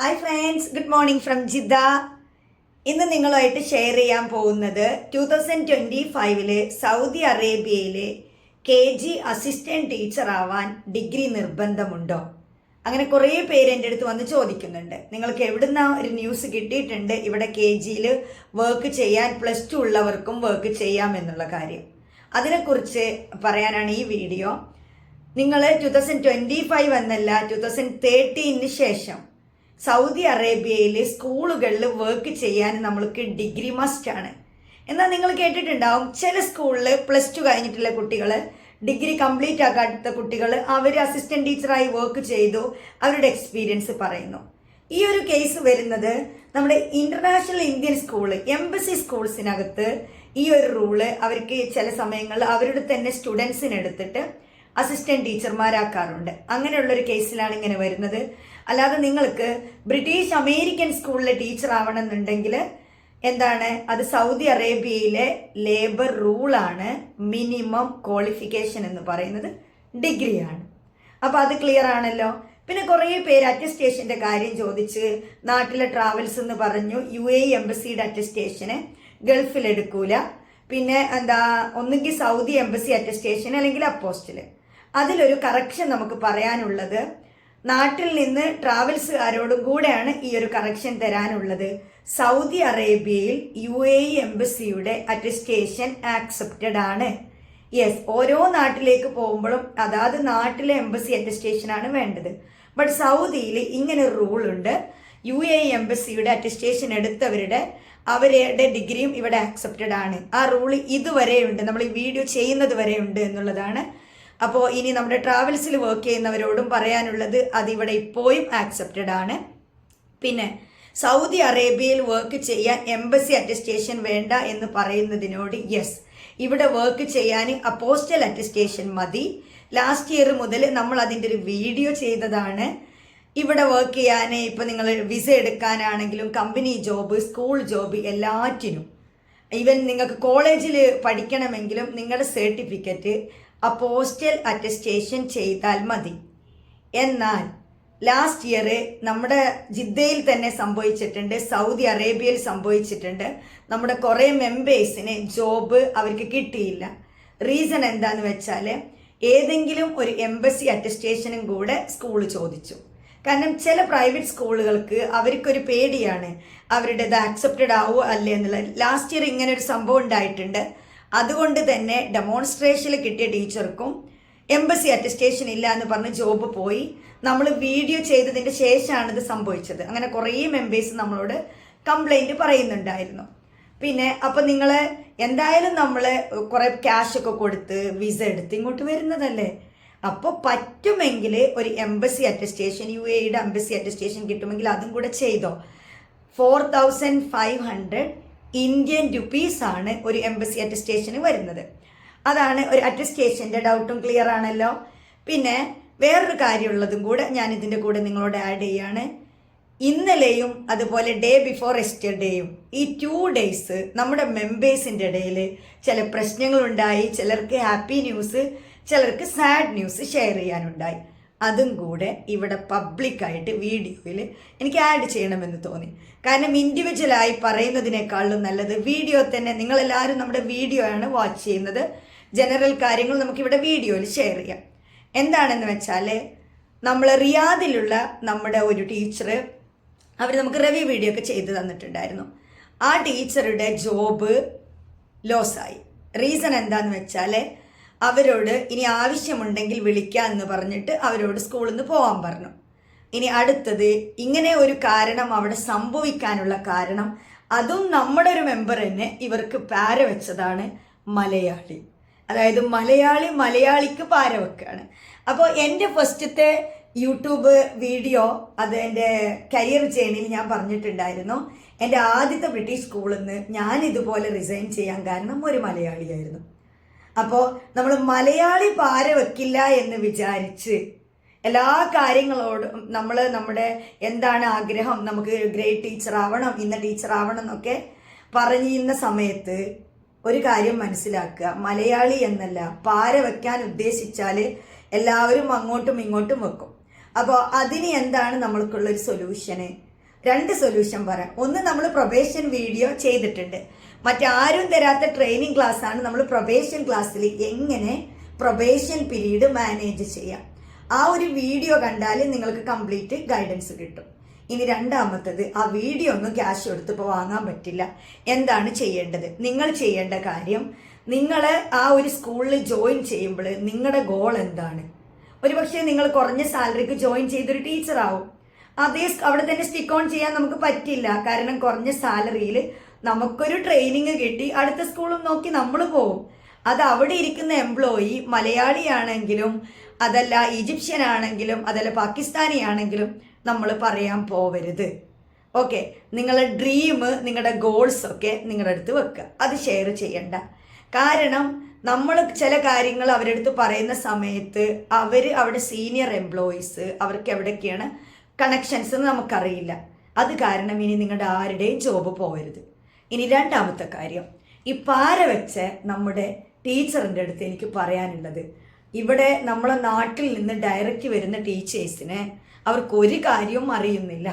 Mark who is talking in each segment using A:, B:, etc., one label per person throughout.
A: Hi friends, good morning from Jeddah. ഇന്ന് നിങ്ങളുമായിട്ട് share ചെയ്യാൻ പോകുന്നത് 2025 സൗദി അറേബ്യയിലെ KG അസിസ്റ്റൻറ്റ് ടീച്ചർ ആവാൻ ഡിഗ്രി നിർബന്ധമുണ്ടോ? അങ്ങനെ കുറേ പേര് എൻ്റെ അടുത്ത് വന്ന് ചോദിക്കുന്നുണ്ട്. നിങ്ങൾക്ക് എവിടുന്ന ഒരു ന്യൂസ് കിട്ടിയിട്ടുണ്ട് ഇവിടെ KGയിൽ വർക്ക് ചെയ്യാൻ +2 ഉള്ളവർക്കും വർക്ക് ചെയ്യാമെന്നുള്ള കാര്യം. അതിനെക്കുറിച്ച് പറയാനാണ് ഈ വീഡിയോ. നിങ്ങൾ 2025 എന്നല്ല 2013 ശേഷം സൗദി അറേബ്യയിൽ സ്കൂളുകളിൽ വർക്ക് ചെയ്യാൻ നമ്മൾക്ക് ഡിഗ്രി മസ്റ്റാണ്. എന്നാൽ നിങ്ങൾ കേട്ടിട്ടുണ്ടാവും, ചില സ്കൂളിൽ +2 കഴിഞ്ഞിട്ടുള്ള കുട്ടികൾ, ഡിഗ്രി കംപ്ലീറ്റ് ആക്കാത്ത കുട്ടികൾ അവർ അസിസ്റ്റന്റ് ടീച്ചറായി വർക്ക് ചെയ്തു, അവരുടെ എക്സ്പീരിയൻസ് പറയുന്നു. ഈ ഒരു കേസ് വരുന്നത് നമ്മുടെ ഇന്റർനാഷണൽ ഇന്ത്യൻ സ്കൂള്, എംബസി സ്കൂൾസിനകത്ത് ഈ ഒരു റൂള് അവർക്ക് ചില സമയങ്ങളിൽ അവരുടെ തന്നെ സ്റ്റുഡൻസിനെ എടുത്തിട്ട് അസിസ്റ്റന്റ് ടീച്ചർമാരാക്കാറുണ്ട്. അങ്ങനെയുള്ളൊരു കേസിലാണ് ഇങ്ങനെ വരുന്നത്. അല്ലാതെ നിങ്ങൾക്ക് ബ്രിട്ടീഷ് അമേരിക്കൻ സ്കൂളിലെ ടീച്ചർ ആവണമെന്നുണ്ടെങ്കിൽ എന്താണ്, അത് സൗദി അറേബ്യയിലെ ലേബർ റൂളാണ്. മിനിമം ക്വാളിഫിക്കേഷൻ എന്ന് പറയുന്നത് ഡിഗ്രിയാണ്. അപ്പോൾ അത് ക്ലിയർ ആണല്ലോ. പിന്നെ കുറേ പേര് അറ്റസ്റ്റേഷൻ്റെ കാര്യം ചോദിച്ച്, നാട്ടിലെ ട്രാവൽസ് എന്ന് പറഞ്ഞു UAE എംബസിയുടെ അറ്റസ്റ്റേഷന് ഗൾഫിൽ എടുക്കൂല, പിന്നെ ഒന്നുകിൽ സൗദി എംബസി അറ്റസ്റ്റേഷൻ അല്ലെങ്കിൽ അപ്പോസ്റ്റല്. അതിലൊരു കറക്ഷൻ നമുക്ക് പറയാനുള്ളത്, നാട്ടിൽ നിന്ന് ട്രാവൽസുകാരോടും കൂടെയാണ് ഈ ഒരു കറക്ഷൻ തരാനുള്ളത്. സൗദി അറേബ്യയിൽ UAE എംബസിയുടെ അറ്റസ്റ്റേഷൻ ആക്സെപ്റ്റഡ് ആണ്. യെസ്, ഓരോ നാട്ടിലേക്ക് പോകുമ്പോഴും അതാത് നാട്ടിലെ എംബസി അറ്റസ്റ്റേഷനാണ് വേണ്ടത്. ബട്ട് സൗദിയിൽ ഇങ്ങനെ ഒരു റൂളുണ്ട്. UAE എംബസിയുടെ അറ്റസ്റ്റേഷൻ എടുത്തവരുടെ അവരുടെ ഡിഗ്രിയും ഇവിടെ ആക്സെപ്റ്റഡ് ആണ്. ആ റൂള് ഇതുവരെ ഉണ്ട്, നമ്മൾ ഈ വീഡിയോ ചെയ്യുന്നത് വരെ ഉണ്ട് എന്നുള്ളതാണ്. അപ്പോൾ ഇനി നമ്മുടെ ട്രാവൽസിൽ വർക്ക് ചെയ്യുന്നവരോടും പറയാനുള്ളത്, അതിവിടെ ഇപ്പോഴും ആക്സെപ്റ്റഡ് ആണ്. പിന്നെ സൗദി അറേബ്യയിൽ വർക്ക് ചെയ്യാൻ എംബസി അറ്റസ്റ്റേഷൻ വേണ്ട എന്ന് പറയുന്നതിനോട് യെസ്, ഇവിടെ വർക്ക് ചെയ്യാൻ അപ്പോസ്റ്റൽ അറ്റസ്റ്റേഷൻ മതി. ലാസ്റ്റ് ഇയർ മുതൽ നമ്മൾ അതിൻ്റെ ഒരു വീഡിയോ ചെയ്തതാണ്. ഇവിടെ വർക്ക് ചെയ്യാൻ ഇപ്പോൾ നിങ്ങൾ വിസ എടുക്കാനാണെങ്കിലും കമ്പനി ജോബ്, സ്കൂൾ ജോബ്, എല്ലാറ്റിനും, ഈവൻ നിങ്ങൾക്ക് കോളേജിൽ പഠിക്കണമെങ്കിലും നിങ്ങളുടെ സർട്ടിഫിക്കറ്റ് അപ്പോസ്റ്റൽ അറ്റസ്റ്റേഷൻ ചെയ്താൽ മതി. എന്നാൽ ലാസ്റ്റ് ഇയർ നമ്മുടെ ജിദ്ദയിൽ തന്നെ സംഭവിച്ചിട്ടുണ്ട്, സൗദി അറേബ്യയിൽ സംഭവിച്ചിട്ടുണ്ട്. നമ്മുടെ കുറേ മെമ്പേഴ്സിന് ജോബ് അവർക്ക് കിട്ടിയില്ല. റീസൺ എന്താന്ന് വെച്ചാൽ, ഏതെങ്കിലും ഒരു എംബസി അറ്റസ്റ്റേഷനും കൂടെ സ്കൂൾ ചോദിച്ചു. കാരണം ചില പ്രൈവറ്റ് സ്കൂളുകൾക്ക് അവർക്കൊരു പേടിയാണ്, അവരുടേത് ആക്സെപ്റ്റഡ് ആവുമോ അല്ലേ എന്നുള്ളത്. ലാസ്റ്റ് ഇയർ ഇങ്ങനെ ഒരു സംഭവം ഉണ്ടായിട്ടുണ്ട്. അതുകൊണ്ട് തന്നെ ഡെമോൺസ്ട്രേഷനിൽ കിട്ടിയ ടീച്ചർക്കും എംബസി അറ്റസ്റ്റേഷൻ ഇല്ല എന്ന് പറഞ്ഞ് ജോബ് പോയി. നമ്മൾ വീഡിയോ ചെയ്തതിൻ്റെ ശേഷമാണ് ഇത് സംഭവിച്ചത്. അങ്ങനെ കുറേ മെമ്പേഴ്സ് നമ്മളോട് കംപ്ലൈൻറ്റ് പറയുന്നുണ്ടായിരുന്നു. പിന്നെ അപ്പം നിങ്ങൾ എന്തായാലും നമ്മൾ കുറേ ക്യാഷൊക്കെ കൊടുത്ത് വിസ എടുത്ത് ഇങ്ങോട്ട് വരുന്നതല്ലേ, അപ്പോൾ പറ്റുമെങ്കിൽ ഒരു എംബസി അറ്റസ്റ്റേഷൻ, UAEയുടെ എംബസി അറ്റസ്റ്റേഷൻ കിട്ടുമെങ്കിൽ അതും കൂടെ ചെയ്തോ. 4500 ഇന്ത്യൻ റുപ്പീസ് ആണ് ഒരു എംബസി അറ്റസ്റ്റേഷന് വരുന്നത്. അതാണ് ഒരു അറ്റസ്റ്റേഷൻ്റെ ഡൗട്ടും ക്ലിയർ ആണല്ലോ. പിന്നെ വേറൊരു കാര്യമുള്ളതും കൂടെ ഞാൻ ഇതിൻ്റെ കൂടെ നിങ്ങളോട് ആഡ് ചെയ്യാണ്. ഇന്നലെയും അതുപോലെ ഡേ ബിഫോർ യെസ്റ്റർഡേയും ഈ 2 ഡേയ്സ് നമ്മുടെ മെമ്പേഴ്സിൻ്റെ ഇടയിൽ ചില പ്രശ്നങ്ങളുണ്ടായി. ചിലർക്ക് ഹാപ്പി ന്യൂസ്, ചിലർക്ക് സാഡ് ന്യൂസ് ഷെയർ ചെയ്യാനുണ്ടായി. അതും കൂടെ ഇവിടെ പബ്ലിക്കായിട്ട് വീഡിയോയിൽ എനിക്ക് ആഡ് ചെയ്യണമെന്ന് തോന്നി. കാരണം ഇൻഡിവിജ്വലായി പറയുന്നതിനേക്കാളും നല്ലത് വീഡിയോ തന്നെ, നിങ്ങളെല്ലാവരും നമ്മുടെ വീഡിയോ ആണ് വാച്ച് ചെയ്യുന്നത്, ജനറൽ കാര്യങ്ങൾ നമുക്കിവിടെ വീഡിയോയിൽ ഷെയർ ചെയ്യാം. എന്താണെന്ന് വെച്ചാൽ, നമ്മൾ റിയാദിലുള്ള നമ്മുടെ ഒരു ടീച്ചർ, അവർ നമുക്ക് റിവ്യൂ വീഡിയോ ഒക്കെ ചെയ്ത് തന്നിട്ടുണ്ടായിരുന്നു. ആ ടീച്ചറുടെ ജോബ് ലോസായി. റീസൺ എന്താണെന്ന് വെച്ചാൽ, അവരോട് ഇനി ആവശ്യമുണ്ടെങ്കിൽ വിളിക്കാം എന്ന് പറഞ്ഞിട്ട് അവരോട് സ്കൂളിൽ നിന്ന് പോകാൻ പറഞ്ഞു. ഇനി അടുത്തത്, ഇങ്ങനെ ഒരു കാരണം അവിടെ സംഭവിക്കാനുള്ള കാരണം, അതും നമ്മുടെ ഒരു മെമ്പർ തന്നെ ഇവർക്ക് പാര വെച്ചതാണ്, മലയാളി. അതായത് മലയാളിക്ക് പാര വെക്കുകയാണ്. അപ്പോൾ എൻ്റെ ഫസ്റ്റത്തെ യൂട്യൂബ് വീഡിയോ, അത് എൻ്റെ കരിയർ ജേണിയിൽ ഞാൻ പറഞ്ഞിട്ടുണ്ടായിരുന്നു. എൻ്റെ ആദ്യത്തെ ബ്രിട്ടീഷ് സ്കൂളിൽ നിന്ന് ഞാൻ ഇതുപോലെ റിസൈൻ ചെയ്യാൻ കാരണം ഒരു മലയാളിയായിരുന്നു. അപ്പോൾ നമ്മൾ മലയാളി പാര വെക്കില്ല എന്ന് വിചാരിച്ച് എല്ലാ കാര്യങ്ങളോടും നമ്മൾ നമ്മുടെ എന്താണ് ആഗ്രഹം, നമുക്ക് ഗ്രേറ്റ് ടീച്ചർ ആവണം, ഇന്ന ടീച്ചർ ആവണം എന്നൊക്കെ പറഞ്ഞിരുന്ന സമയത്ത് ഒരു കാര്യം മനസ്സിലാക്കുക, മലയാളി എന്നല്ല, പാര വെക്കാൻ ഉദ്ദേശിച്ചാൽ എല്ലാവരും അങ്ങോട്ടും ഇങ്ങോട്ടും വെക്കും. അപ്പോൾ അതിന് എന്താണ് നമ്മൾക്കുള്ളൊരു സൊല്യൂഷന്? രണ്ട് സൊല്യൂഷൻ പറയാം. ഒന്ന്, നമ്മൾ പ്രൊബേഷൻ വീഡിയോ ചെയ്തിട്ടുണ്ട്. മറ്റാരും തരാത്ത ട്രെയിനിങ് ക്ലാസ് ആണ് നമ്മൾ പ്രൊബേഷൻ ക്ലാസ്സിൽ എങ്ങനെ പ്രൊബേഷൻ പീരീഡ് മാനേജ് ചെയ്യാം. ആ ഒരു വീഡിയോ കണ്ടാൽ നിങ്ങൾക്ക് കംപ്ലീറ്റ് ഗൈഡൻസ് കിട്ടും. ഇനി രണ്ടാമത്തത്, ആ വീഡിയോ ഒന്നും ക്യാഷ് കൊടുത്തിപ്പോൾ വാങ്ങാൻ പറ്റില്ല. എന്താണ് ചെയ്യേണ്ടത്? നിങ്ങൾ ചെയ്യേണ്ട കാര്യം, നിങ്ങൾ ആ ഒരു സ്കൂളിൽ ജോയിൻ ചെയ്യുമ്പോൾ നിങ്ങളുടെ ഗോൾ എന്താണ്? ഒരുപക്ഷെ നിങ്ങൾ കുറഞ്ഞ സാലറിക്ക് ജോയിൻ ചെയ്തൊരു ടീച്ചറാവും. അവിടെ തന്നെ സ്റ്റിക്ക് ഓൺ ചെയ്യാൻ നമുക്ക് പറ്റില്ല. കാരണം കുറഞ്ഞ സാലറിയിൽ നമുക്കൊരു ട്രെയിനിങ് കിട്ടി അടുത്ത സ്കൂളും നോക്കി നമ്മൾ പോവും. അത് അവിടെ ഇരിക്കുന്ന എംപ്ലോയി മലയാളിയാണെങ്കിലും അതല്ല ഈജിപ്ഷ്യൻ ആണെങ്കിലും അതല്ല പാകിസ്ഥാനി ആണെങ്കിലും നമ്മൾ പറയാൻ പോവരുത്. ഓക്കെ, നിങ്ങളുടെ ഡ്രീം, നിങ്ങളുടെ ഗോൾസ് ഒക്കെ നിങ്ങളുടെ അടുത്ത് വെക്കുക. അത് ഷെയർ ചെയ്യണ്ട. കാരണം നമ്മൾ ചില കാര്യങ്ങൾ അവരുടെ അടുത്ത് പറയുന്ന സമയത്ത് അവിടെ സീനിയർ എംപ്ലോയീസ്, അവർക്ക് എവിടെയൊക്കെയാണ് കണക്ഷൻസ് എന്ന് നമുക്കറിയില്ല. അത് കാരണം ഇനി നിങ്ങളുടെ ആരുടെയും ജോബ് പോകരുത്. ഇനി രണ്ടാമത്തെ കാര്യം, ഈ പാര വെച്ച നമ്മുടെ ടീച്ചറിൻ്റെ അടുത്ത് എനിക്ക് പറയാനുള്ളത്, ഇവിടെ നമ്മളെ നാട്ടിൽ നിന്ന് ഡയറക്റ്റ് വരുന്ന ടീച്ചേഴ്സിനെ അവർക്കൊരു കാര്യവും അറിയുന്നില്ല.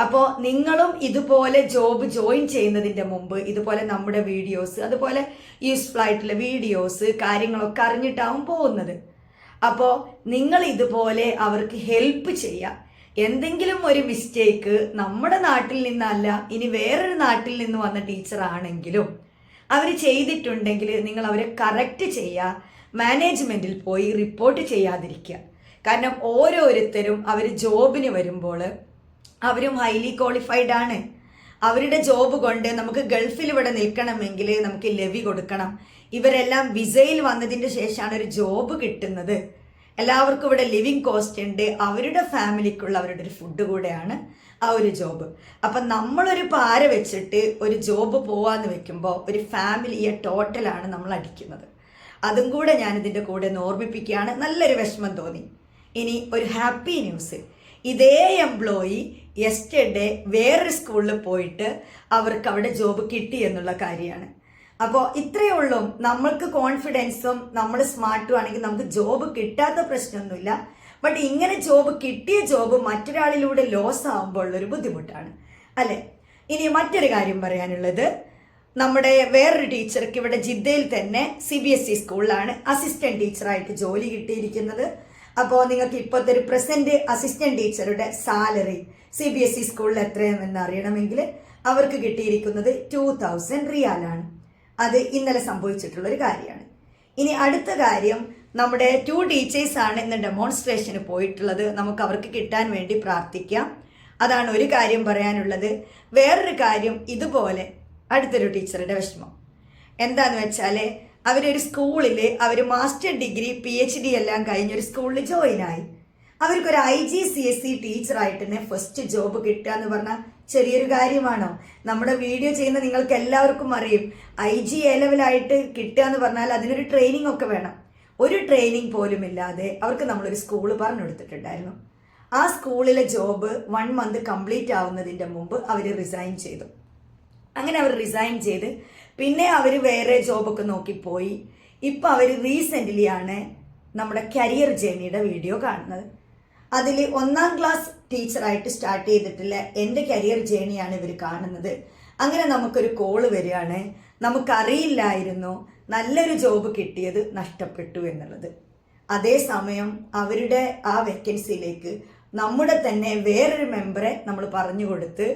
A: അപ്പോൾ നിങ്ങളും ഇതുപോലെ ജോബ് ജോയിൻ ചെയ്യുന്നതിൻ്റെ മുമ്പ് ഇതുപോലെ നമ്മുടെ വീഡിയോസ്, അതുപോലെ യൂസ്ഫുൾ ആയിട്ടുള്ള വീഡിയോസ് കാര്യങ്ങളൊക്കെ അറിഞ്ഞിട്ടാവും പോകുന്നത്. അപ്പോൾ നിങ്ങൾ ഇതുപോലെ അവർക്ക് ഹെൽപ്പ് ചെയ്യുക. എന്തെങ്കിലും ഒരു മിസ്റ്റേക്ക് നമ്മുടെ നാട്ടിൽ നിന്നല്ല, ഇനി വേറൊരു നാട്ടിൽ നിന്ന് വന്ന ടീച്ചറാണെങ്കിലും അവർ ചെയ്തിട്ടുണ്ടെങ്കിൽ നിങ്ങൾ അവരെ കറക്റ്റ് ചെയ്യുക. മാനേജ്മെൻറ്റിൽ പോയി റിപ്പോർട്ട് ചെയ്യാതിരിക്കുക. കാരണം ഓരോരുത്തരും അവർ ജോബിന് വരുമ്പോൾ അവരും ഹൈലി ക്വാളിഫൈഡ് ആണ്. അവരുടെ ജോബ് കൊണ്ട് നമുക്ക് ഗൾഫിൽ ഇവിടെ നിൽക്കണമെങ്കിൽ നമുക്ക് ലെവി കൊടുക്കണം. ഇവരെല്ലാം വിസയിൽ വന്നതിൻ്റെ ശേഷമാണ് ഒരു ജോബ് കിട്ടുന്നത്. എല്ലാവർക്കും ഇവിടെ ലിവിങ് കോസ്റ്റ് ഉണ്ട്. അവരുടെ ഫാമിലിക്കുള്ള അവരുടെ ഒരു ഫുഡ് കൂടെയാണ് ആ ഒരു ജോബ്. അപ്പം നമ്മളൊരു പാര വെച്ചിട്ട് ഒരു ജോബ് പോവാന്ന് വെക്കുമ്പോൾ ഒരു ഫാമിലിയെ ടോട്ടലാണ് നമ്മൾ അടിക്കുന്നത്. അതും കൂടെ ഞാനിതിൻ്റെ കൂടെ ഓർമ്മിപ്പിക്കുകയാണ്. നല്ലൊരു വിഷമം തോന്നി. ഇനി ഒരു ഹാപ്പി ന്യൂസ്, ഇതേ എംപ്ലോയി യെസ്റ്റർഡേ വേറൊരു സ്കൂളിൽ പോയിട്ട് അവർക്ക് അവിടെ ജോബ് കിട്ടി എന്നുള്ള കാര്യമാണ്. അപ്പോൾ ഇത്രയേ ഉള്ളൂ. നമ്മൾക്ക് കോൺഫിഡൻസും നമ്മൾ സ്മാർട്ടും ആണെങ്കിൽ നമുക്ക് ജോബ് കിട്ടാത്ത പ്രശ്നമൊന്നുമില്ല. ബട്ട് ഇങ്ങനെ ജോബ് കിട്ടിയ ജോബ് മറ്റൊരാളിലൂടെ ലോസ് ആകുമ്പോൾ ഉള്ളൊരു ബുദ്ധിമുട്ടാണ്, അല്ലേ? ഇനി മറ്റൊരു കാര്യം പറയാനുള്ളത്, നമ്മുടെ വേറൊരു ടീച്ചർക്ക് ഇവിടെ ജിദ്ദയിൽ തന്നെ CBSE സ്കൂളിലാണ് അസിസ്റ്റന്റ് ടീച്ചറായിട്ട് ജോലി കിട്ടിയിരിക്കുന്നത്. അപ്പോൾ നിങ്ങൾക്ക് ഇപ്പോഴത്തെ ഒരു പ്രസന്റ് അസിസ്റ്റന്റ് ടീച്ചറുടെ സാലറി CBSE സ്കൂളിൽ എത്രയാണെന്ന് അറിയണമെങ്കിൽ അവർക്ക് കിട്ടിയിരിക്കുന്നത് 2000 റിയാലാണ്. അത് ഇന്നലെ സംഭവിച്ചിട്ടുള്ളൊരു കാര്യമാണ്. ഇനി അടുത്ത കാര്യം, നമ്മുടെ 2 ടീച്ചേഴ്സാണ് ഇന്ന് ഡെമോൺസ്ട്രേഷന് പോയിട്ടുള്ളത്. നമുക്ക് അവർക്ക് കിട്ടാൻ വേണ്ടി പ്രാർത്ഥിക്കാം. അതാണ് ഒരു കാര്യം പറയാനുള്ളത്. വേറൊരു കാര്യം, ഇതുപോലെ അടുത്തൊരു ടീച്ചറുടെ വിഷമം എന്താന്ന് വെച്ചാൽ, അവരൊരു സ്കൂളിൽ അവർ മാസ്റ്റർ ഡിഗ്രി PhD എല്ലാം കഴിഞ്ഞൊരു സ്കൂളിൽ ജോയിനായി. അവർക്കൊരു IGCSE ടീച്ചറായിട്ട് തന്നെ ഫസ്റ്റ് ജോബ് കിട്ടുക എന്ന് പറഞ്ഞാൽ ചെറിയൊരു കാര്യമാണോ? നമ്മുടെ വീഡിയോ ചെയ്യുന്ന നിങ്ങൾക്ക് എല്ലാവർക്കും അറിയും, IG A ലെവലായിട്ട് കിട്ടുക എന്ന് പറഞ്ഞാൽ അതിനൊരു ട്രെയിനിങ് ഒക്കെ വേണം. ഒരു ട്രെയിനിങ് പോലും ഇല്ലാതെ അവർക്ക് നമ്മളൊരു സ്കൂള് പറഞ്ഞു കൊടുത്തിട്ടുണ്ടായിരുന്നു. ആ സ്കൂളിലെ ജോബ് 1 മന്ത് കംപ്ലീറ്റ് ആവുന്നതിൻ്റെ മുമ്പ് അവർ റിസൈൻ ചെയ്തു. അങ്ങനെ അവർ റിസൈൻ ചെയ്ത് പിന്നെ അവർ വേറെ ജോബൊക്കെ നോക്കിപ്പോയി. ഇപ്പം അവർ റീസെൻ്റ്ലി ആണ് നമ്മുടെ കരിയർ ജേണിയുടെ വീഡിയോ കാണുന്നത്. അതിൽ 1ാം ക്ലാസ് ടീച്ചറായിട്ട് സ്റ്റാർട്ട് ചെയ്തിട്ടില്ല എൻ്റെ കരിയർ ജേണിയാണ് ഇവർ കാണുന്നത്. അങ്ങനെ നമുക്കൊരു കോള് വരികയാണ്, നമുക്കറിയില്ലായിരുന്നു നല്ലൊരു ജോബ് കിട്ടിയത് നഷ്ടപ്പെട്ടു എന്നുള്ളത്. അതേസമയം അവരുടെ ആ വേക്കൻസിയിലേക്ക് നമ്മുടെ തന്നെ വേറൊരു മെമ്പറെ നമ്മൾ പറഞ്ഞു കൊടുത്ത്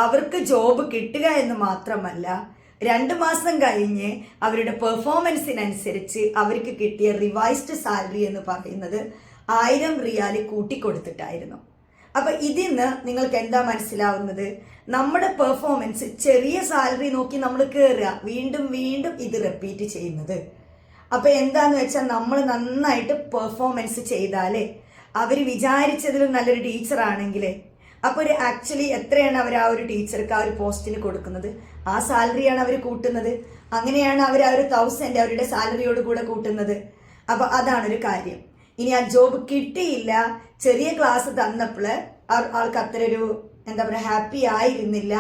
A: അവർക്ക് ജോബ് കിട്ടുക എന്ന് മാത്രമല്ല, 2 മാസം കഴിഞ്ഞ് അവരുടെ പെർഫോമൻസിനനുസരിച്ച് അവർക്ക് കിട്ടിയ റിവൈസ്ഡ് സാലറി എന്ന് പറയുന്നത് 1000 റിയാൽ കൂട്ടിക്കൊടുത്തിട്ടായിരുന്നു. അപ്പം ഇതിന്ന് നിങ്ങൾക്ക് എന്താ മനസ്സിലാവുന്നത്? നമ്മുടെ പെർഫോമൻസ്, ചെറിയ സാലറി നോക്കി നമ്മൾ കയറുക, വീണ്ടും വീണ്ടും ഇത് റിപ്പീറ്റ് ചെയ്യുന്നത്. അപ്പം എന്താന്ന് വെച്ചാൽ നമ്മൾ നന്നായിട്ട് പെർഫോമൻസ് ചെയ്താലേ അവർ വിചാരിച്ചതിലും നല്ലൊരു ടീച്ചറാണെങ്കിൽ അപ്പോൾ ഒരു ആക്ച്വലി എത്രയാണ് അവർ ആ ഒരു ടീച്ചർക്ക് ആ ഒരു പോസ്റ്റിന് കൊടുക്കുന്നത്, ആ സാലറിയാണ് അവർ കൂട്ടുന്നത്. അങ്ങനെയാണ് അവർ ആ ഒരു 1000 അവരുടെ സാലറിയോട് കൂടെ കൂട്ടുന്നത്. അപ്പോൾ അതാണൊരു കാര്യം. ഇനി ആ ജോബ് കിട്ടിയില്ല, ചെറിയ ക്ലാസ് തന്നപ്പോൾ ആൾക്ക് അത്രയൊരു എന്താ പറയുക ഹാപ്പി ആയിരുന്നില്ല,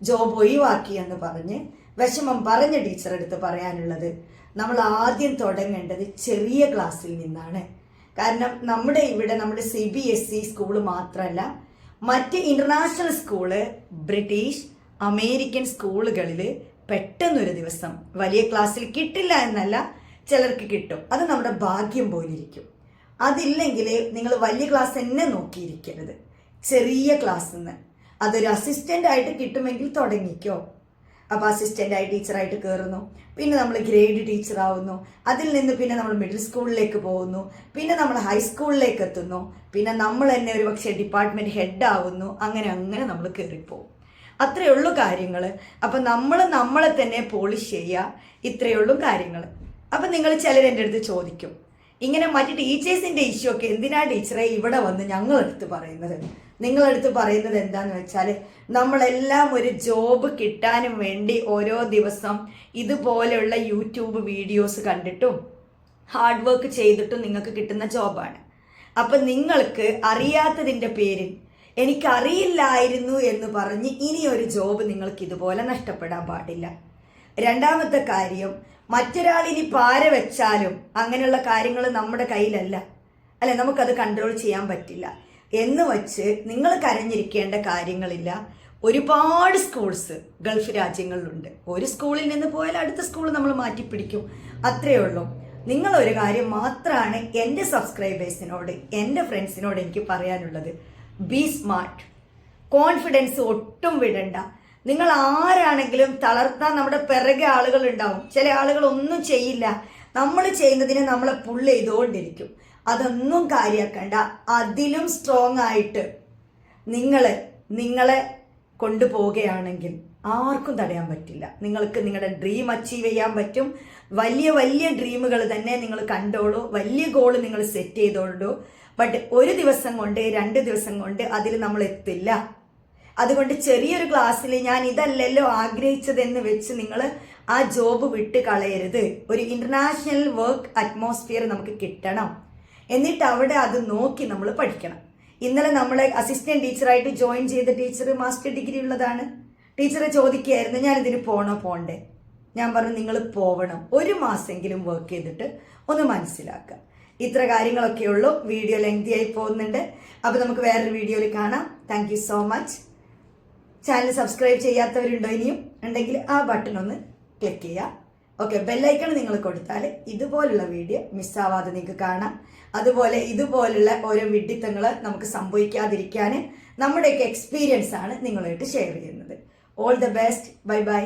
A: ജോബ് ഒഴിവാക്കി എന്ന് പറഞ്ഞ് വിഷമം പറഞ്ഞ ടീച്ചറെടുത്ത് പറയാനുള്ളത്, നമ്മൾ ആദ്യം തുടങ്ങേണ്ടത് ചെറിയ ക്ലാസ്സിൽ നിന്നാണ്. കാരണം നമ്മുടെ ഇവിടെ നമ്മുടെ CBSE സ്കൂള് മാത്രമല്ല, മറ്റ് ഇൻ്റർനാഷണൽ സ്കൂള്, ബ്രിട്ടീഷ്, അമേരിക്കൻ സ്കൂളുകളിൽ പെട്ടെന്നൊരു ദിവസം വലിയ ക്ലാസ്സിൽ കിട്ടില്ല എന്നല്ല, ചിലർക്ക് കിട്ടും. അത് നമ്മുടെ ഭാഗ്യം പോലിരിക്കും. അതില്ലെങ്കിൽ നിങ്ങൾ വലിയ ക്ലാസ് തന്നെ നോക്കിയിരിക്കരുത്. ചെറിയ ക്ലാസ്സിൽ നിന്ന് അതൊരു അസിസ്റ്റൻ്റ് ആയിട്ട് കിട്ടുമെങ്കിൽ തുടങ്ങിക്കോ. അപ്പോൾ അസിസ്റ്റൻ്റായി ടീച്ചറായിട്ട് കയറുന്നു, പിന്നെ നമ്മൾ ഗ്രേഡ് ടീച്ചറാവുന്നു, അതിൽ നിന്ന് പിന്നെ നമ്മൾ മിഡിൽ സ്കൂളിലേക്ക് പോകുന്നു, പിന്നെ നമ്മൾ ഹൈസ്കൂളിലേക്ക് എത്തുന്നു, പിന്നെ നമ്മൾ തന്നെ ഒരു പക്ഷേ ഡിപ്പാർട്ട്മെൻറ്റ് ഹെഡ് ആവുന്നു. അങ്ങനെ അങ്ങനെ നമ്മൾ കയറിപ്പോവും. അത്രയേ ഉള്ളൂ കാര്യങ്ങൾ. അപ്പം നമ്മൾ നമ്മളെ തന്നെ പോളിഷ് ചെയ്യുക. ഇത്രയേ ഉള്ളൂ കാര്യങ്ങൾ. അപ്പം നിങ്ങൾ ചിലർ എൻ്റെ അടുത്ത് ചോദിക്കും, ഇങ്ങനെ മറ്റ് ടീച്ചേഴ്സിൻ്റെ ഇഷ്യൂ ഒക്കെ എന്തിനാ ടീച്ചറെ ഇവിടെ വന്ന് ഞങ്ങളെടുത്ത് പറയുന്നത്? നിങ്ങളടുത്ത് പറയുന്നത് എന്താണെന്ന് വെച്ചാൽ, നമ്മളെല്ലാം ഒരു ജോബ് കിട്ടാനും വേണ്ടി ഓരോ ദിവസം ഇതുപോലെയുള്ള യൂട്യൂബ് വീഡിയോസ് കണ്ടിട്ടും ഹാർഡ് വർക്ക് ചെയ്തിട്ടും നിങ്ങൾക്ക് കിട്ടുന്ന ജോബാണ്. അപ്പം നിങ്ങൾക്ക് അറിയാത്തതിൻ്റെ പേരിൽ എനിക്കറിയില്ലായിരുന്നു എന്ന് പറഞ്ഞ് ഇനിയൊരു ജോബ് നിങ്ങൾക്ക് ഇതുപോലെ നഷ്ടപ്പെടാൻ പാടില്ല. രണ്ടാമത്തെ കാര്യം, മറ്റൊരാളിനി പാര വെച്ചാലും അങ്ങനെയുള്ള കാര്യങ്ങൾ നമ്മുടെ കയ്യിലല്ല, അല്ലെ, നമുക്കത് കൺട്രോൾ ചെയ്യാൻ പറ്റില്ല എന്ന് വച്ച് നിങ്ങൾ കരഞ്ഞിരിക്കേണ്ട കാര്യങ്ങളില്ല. ഒരുപാട് സ്കൂൾസ് ഗൾഫ് രാജ്യങ്ങളിലുണ്ട്. ഒരു സ്കൂളിൽ നിന്ന് പോയാൽ അടുത്ത സ്കൂൾ നമ്മൾ മാറ്റിപ്പിടിക്കും. അത്രയേ ഉള്ളൂ. നിങ്ങളൊരു കാര്യം മാത്രമാണ് എൻ്റെ സബ്സ്ക്രൈബേഴ്സിനോട്, എൻ്റെ ഫ്രണ്ട്സിനോട് എനിക്ക് പറയാനുള്ളത്. B smart. കോൺഫിഡൻസ് ഒട്ടും വിടണ്ട. നിങ്ങൾ ആരാണെങ്കിലും തളർത്താൻ നമ്മുടെ പിറകെ ആളുകൾ ഉണ്ടാവും. ചില ആളുകൾ ഒന്നും ചെയ്യില്ല, നമ്മൾ ചെയ്യുന്നതിനെ നമ്മളെ പുള്ള് ചെയ്തുകൊണ്ടിരിക്കും. അതൊന്നും കാര്യമാക്കണ്ട. അതിലും സ്ട്രോങ് ആയിട്ട് നിങ്ങളെ കൊണ്ടുപോവുകയാണെങ്കിൽ ആർക്കും തടയാൻ പറ്റില്ല. നിങ്ങൾക്ക് നിങ്ങളുടെ ഡ്രീം അച്ചീവ് ചെയ്യാൻ പറ്റും. വലിയ വലിയ ഡ്രീമുകൾ തന്നെ നിങ്ങൾ കണ്ടോളൂ, വലിയ ഗോൾ നിങ്ങൾ സെറ്റ് ചെയ്തോളൂ. ബട്ട് ഒരു ദിവസം കൊണ്ട് 2 ദിവസം കൊണ്ട് അതിൽ നമ്മൾ എത്തില്ല. അതുകൊണ്ട് ചെറിയൊരു ക്ലാസ്സിൽ ഞാൻ ഇതല്ലല്ലോ ആഗ്രഹിച്ചതെന്ന് വെച്ച് നിങ്ങൾ ആ ജോബ് വിട്ട് കളയരുത്. ഒരു ഇൻ്റർനാഷണൽ വർക്ക് അറ്റ്മോസ്ഫിയർ നമുക്ക് കിട്ടണം. എന്നിട്ട് അവിടെ അത് നോക്കി നമ്മൾ പഠിക്കണം. ഇന്നലെ നമ്മളെ അസിസ്റ്റന്റ് ടീച്ചറായിട്ട് ജോയിൻ ചെയ്ത ടീച്ചർ മാസ്റ്റർ ഡിഗ്രി ഉള്ളതാണ്. ടീച്ചറെ ചോദിക്കുകയായിരുന്നു, ഞാനിതിന് പോണ്ടേ? ഞാൻ പറഞ്ഞു, നിങ്ങൾ പോവണം. 1 മാസമെങ്കിലും വർക്ക് ചെയ്തിട്ട് ഒന്ന് മനസ്സിലാക്കുക. ഇത്ര കാര്യങ്ങളൊക്കെ ഉള്ളൂ. വീഡിയോ ലെങ്തി ആയി പോകുന്നുണ്ട്. അപ്പോൾ നമുക്ക് വേറൊരു വീഡിയോയിൽ കാണാം. Thank you so much. Channel subscribe ചെയ്യാത്തവരുണ്ടോ ഇനിയും ഉണ്ടെങ്കിൽ ആ ബട്ടൺ ഒന്ന് ക്ലിക്ക് ചെയ്യുക. ഓക്കെ, ബെല്ലൈക്കൺ നിങ്ങൾ കൊടുത്താൽ ഇതുപോലുള്ള വീഡിയോ മിസ്സാവാതെ നിങ്ങൾക്ക് കാണാം. അതുപോലെ ഇതുപോലുള്ള ഓരോ വിഡ്ഢിത്തങ്ങൾ നമുക്ക് സംഭവിക്കാതിരിക്കാൻ നമ്മുടെയൊക്കെ എക്സ്പീരിയൻസ് ആണ് നിങ്ങളായിട്ട് ഷെയർ ചെയ്യുന്നത്. All the best. Bye bye.